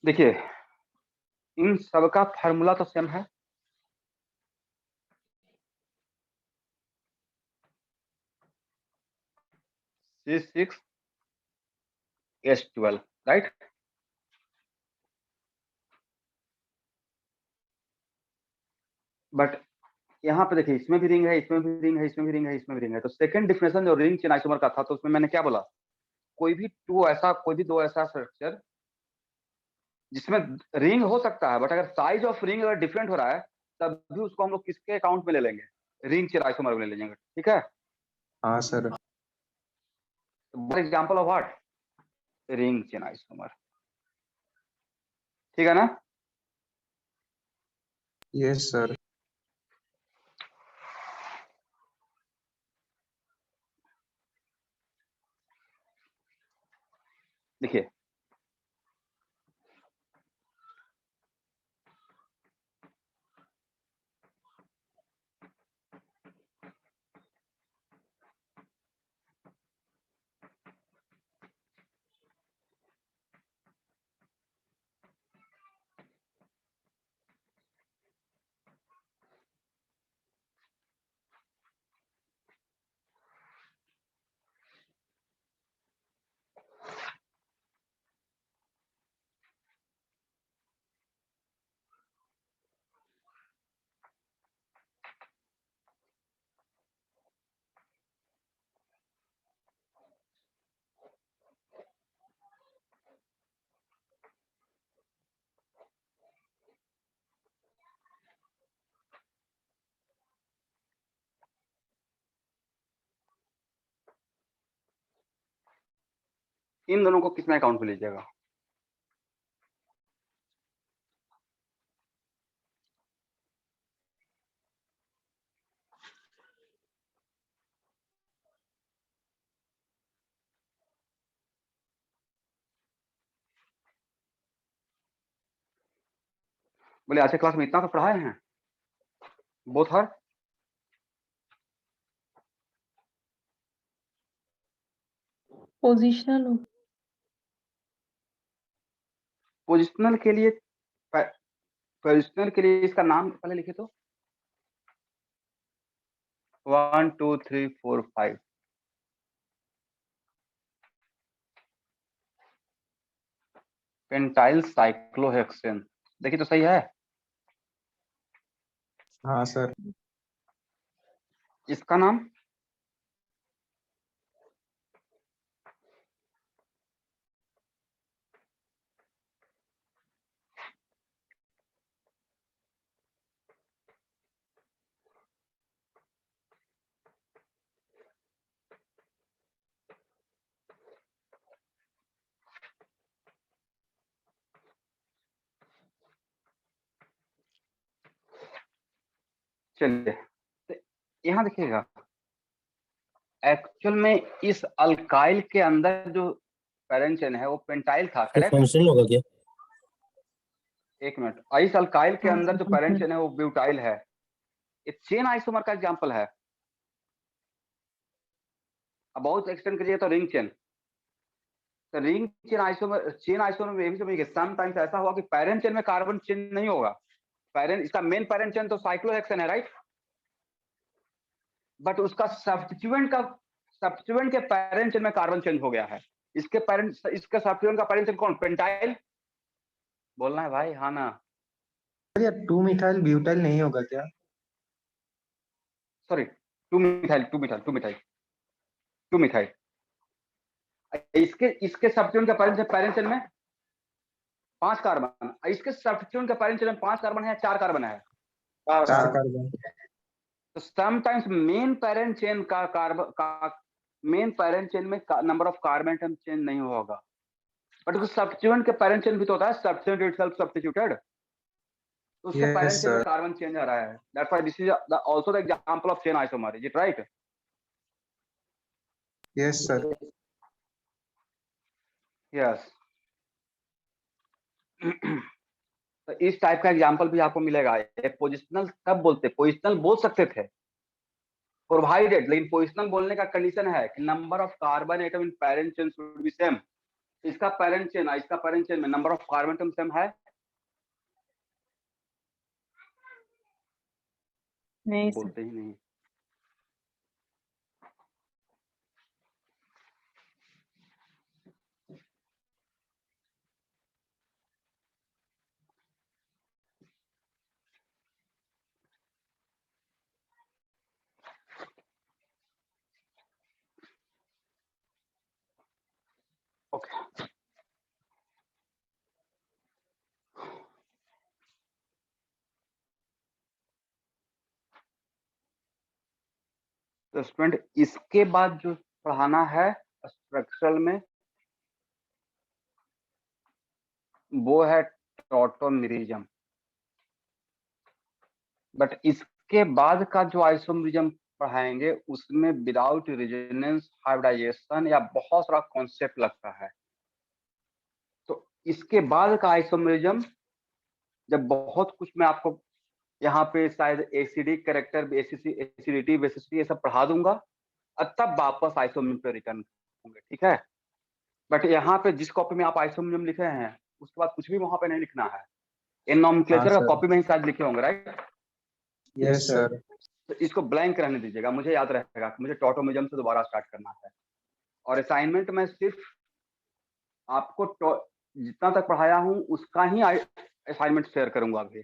देखिए इन सबका फार्मूला तो सेम है। C6H12, right? बट यहाँ पे देखिए इसमें भी रिंग है, इसमें भी रिंग है, इसमें भी रिंग है, इसमें भी रिंग है। तो सेकंड डिफिनेशन जो रिंग चेन आइसोमर का था, तो उसमें मैंने क्या बोला? कोई भी दो ऐसा स्ट्रक्चर जिसमें रिंग हो सकता है, बट अगर साइज ऑफ रिंग अगर डिफरेंट हो रहा है तब भी उसको हम लोग किसके अकाउंट में ले लेंगे? रिंग चेन आइसोमर में ले लेंगे। ठीक है? हाँ sir. Example of what? Ring chain isomer. ठीक है ना? Yes sir. देखिए इन दोनों को कितना अकाउंट में लीजिएगा? बोले आज के क्लास में इतना तो पढ़ाए हैं बोथ हर पोजिशनल हो पोजिशनल के लिए पोजिशनल के लिए इसका नाम पहले लिखे तो 1 2 3 4 5 पेंटाइल साइक्लोहेक्सेन। देखिए तो सही है। हाँ सर। इसका नाम चलिए तो यहाँ देखिएगा, एक्चुअल में इस अल्काइल के अंदर जो पैरेंट चेन है वो पेंटाइल था, तो करेक्ट? फंक्शनल होगा क्या? एक मिनट, इस अल्काइल के हाँ, अंदर जो बिल्कुल। पैरेंट चेन है वो ब्यूटाइल है। ये चेन आइसोमर का एग्जांपल है। अब बहुत एक्सटेंड करिए तो रिंग चेन, तो रिंग चेन आइसोमर में भी समझिए समटाइम्स ऐसा हुआ कि पैरेंट चेन में कार्बन चेन नहीं होगा। पैरेंट, इसका मेन पैरेंट चेन तो साइक्लोहेक्सेन है, राइट? बट उसका सब्स्टिट्यूएंट के पैरेंट चेन में कार्बन चेंज हो गया है। इसके सब्स्टिट्यूएंट का पैरेंट चेन कौन? पेंटाइल। बोलना है भाई, हाँ ना? ये 2 मिथाइल ब्यूटाइल नहीं होगा क्या? Sorry, 2 methyl. इसके सब्स्टिट्यूएंट का पैरेंट चेन में 5 कार्बन, इसके सब्स्टिट्यूएंट का पैरेंट चेन में 5 कार्बन है या 4 कार्बन है? 4 कार्बन। तो समटाइम्स मेन पैरेंट चेन में number of carbon atom change नहीं होगा, बट उस सब्स्टिट्यूएंट के पैरेंट चेन भी तो होता है, सब्स्टिट्यूएंट इटसेल्फ सब्स्टिट्यूटेड, तो उसके Yes, पैरेंट चेन में sir. कार्बन चेंज आ रहा है। That's why this is also the example of chain isomer, is it right? Yes, sir. Yes. तो इस टाइप का एग्जांपल भी आपको मिलेगा। ये पोजिशनल कब बोलते? पोजिशनल बोल सकते थे प्रोवाइडेड, लेकिन पोजिशनल बोलने का कंडीशन है कि number of carbon atom in parent chain should be same. इसका पैरेंट चेन में number of carbon atom same है? नहीं सर। बोलते ही नहीं। ओके, तो स्टूडेंट इसके बाद जो पढ़ाना है स्ट्रक्चरल में वो है टॉटोमेरिज्म। बट इसके बाद का जो आइसोमेरिज्म पढ़ाएंगे उसमें विदाउट रेजोनेंस हाइब्रिडाइजेशन या बहुत सारा कॉन्सेप्ट लगता है। तो इसके बाद का आइसोमेरिज्म जब बहुत कुछ मैं आपको यहाँ पे शायद एसिडिक कैरेक्टर, एसिडिटी, बेसिसिटी ये सब पढ़ा दूंगा और तब वापस आइसोमेरिज्म पे रिटर्न होंगे, ठीक है? बट यहाँ पे जिस कॉपी में आप आइसोमेरिज्म लिखे हैं उसके बाद कुछ भी वहां पे नहीं लिखना है। इन नॉमेनक्लेचर का sir. कॉपी में ही शायद लिखे होंगे, राइट? Yes, sir. तो इसको ब्लैंक रहने दीजिएगा, मुझे याद रहेगा कि मुझे टॉटोमेरिज्म से दोबारा स्टार्ट करना है। और असाइनमेंट में सिर्फ आपको जितना तक पढ़ाया हूँ उसका ही असाइनमेंट शेयर करूंगा। अभी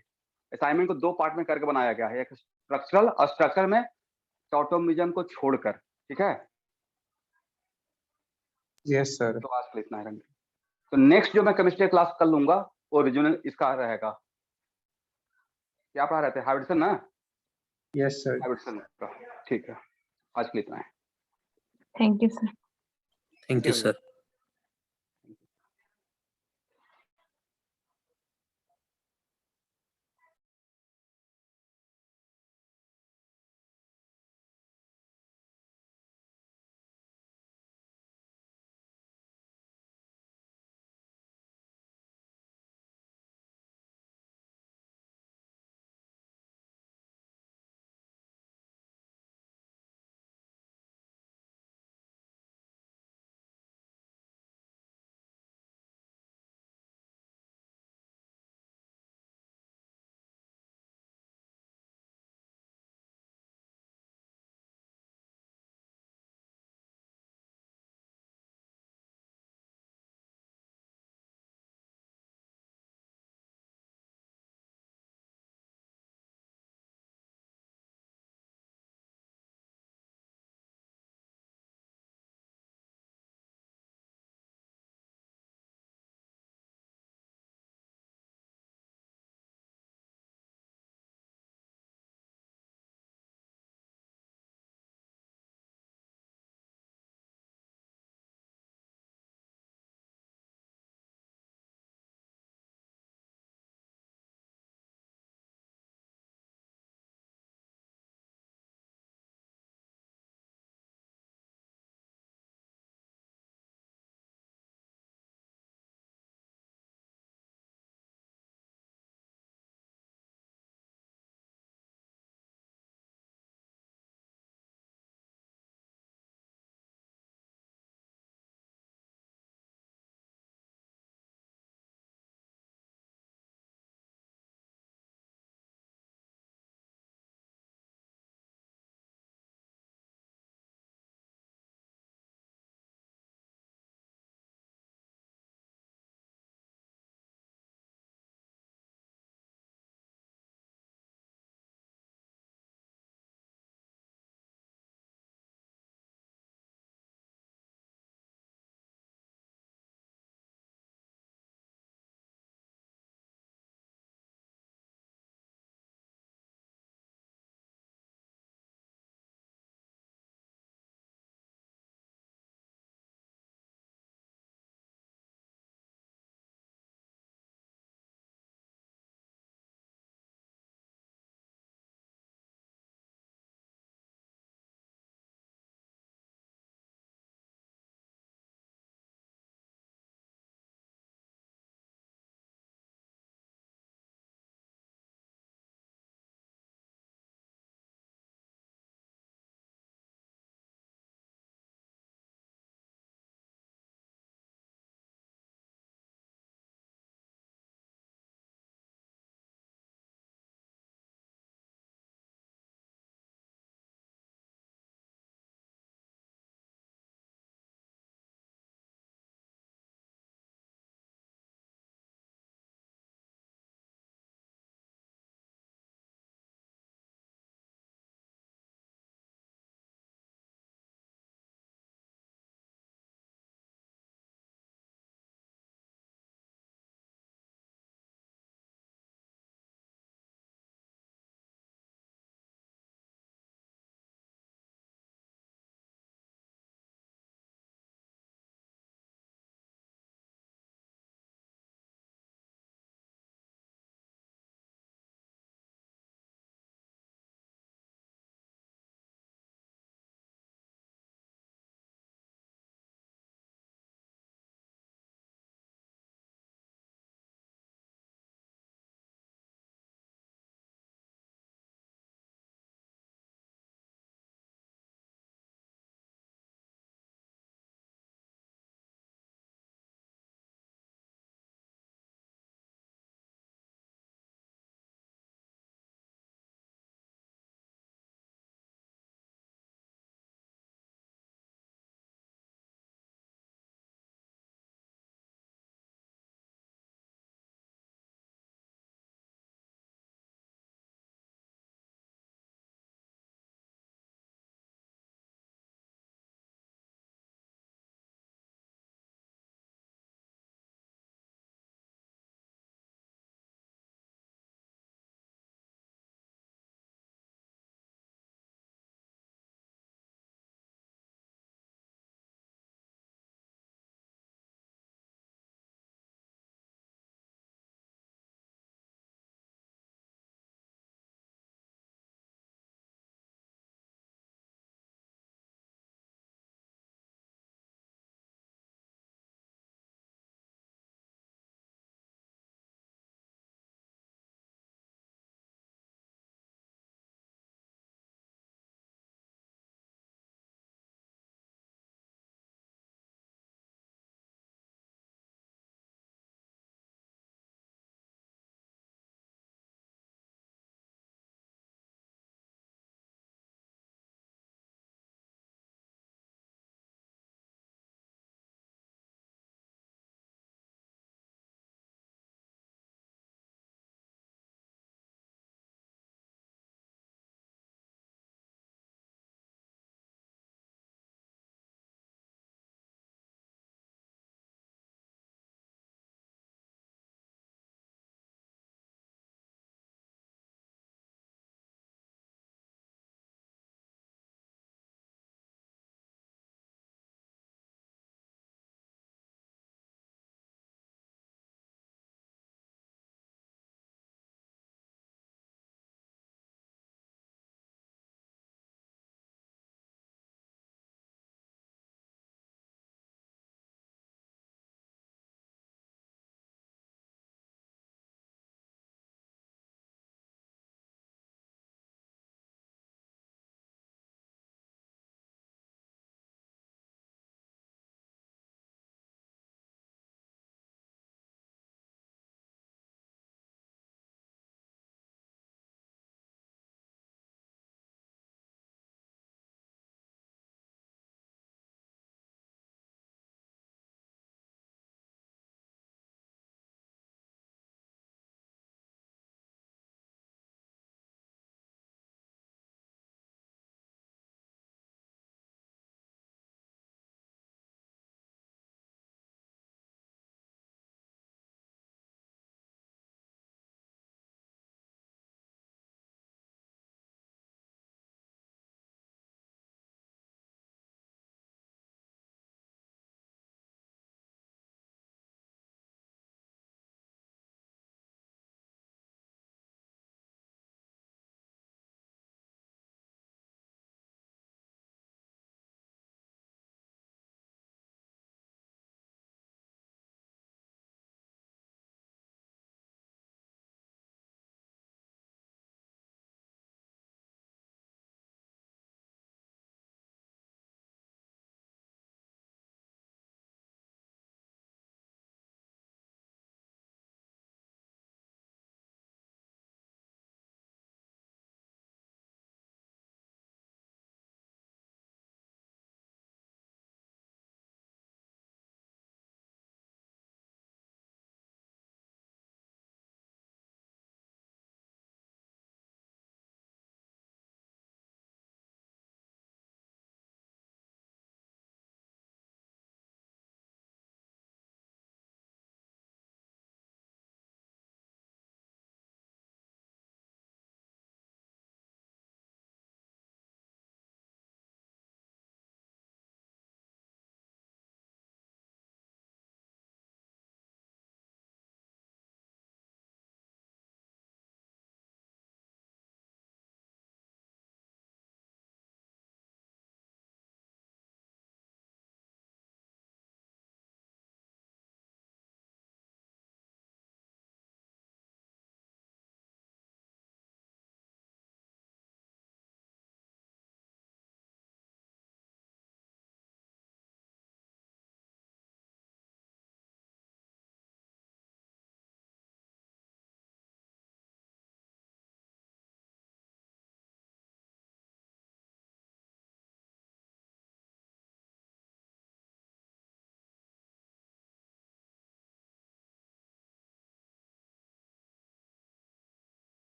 असाइनमेंट को 2 पार्ट में करके बनाया गया है, एक स्ट्रक्चरल और स्ट्रक्चर में टॉटोमेरिज्म को छोड़कर, ठीक है? Yes, sir. तो आज के लिए इतना है। तो नेक्स्ट जो मैं केमिस्ट्री क्लास कर लूंगा वो रीजनल इसका रहेगा। क्या पढ़ा रहे थे? हाइब्रिडेशन ना? Yes, sir. हाइब्रिडेशन का, ठीक है। आज के लिए इतना है। Thank you sir. Thank you ठीक है सर।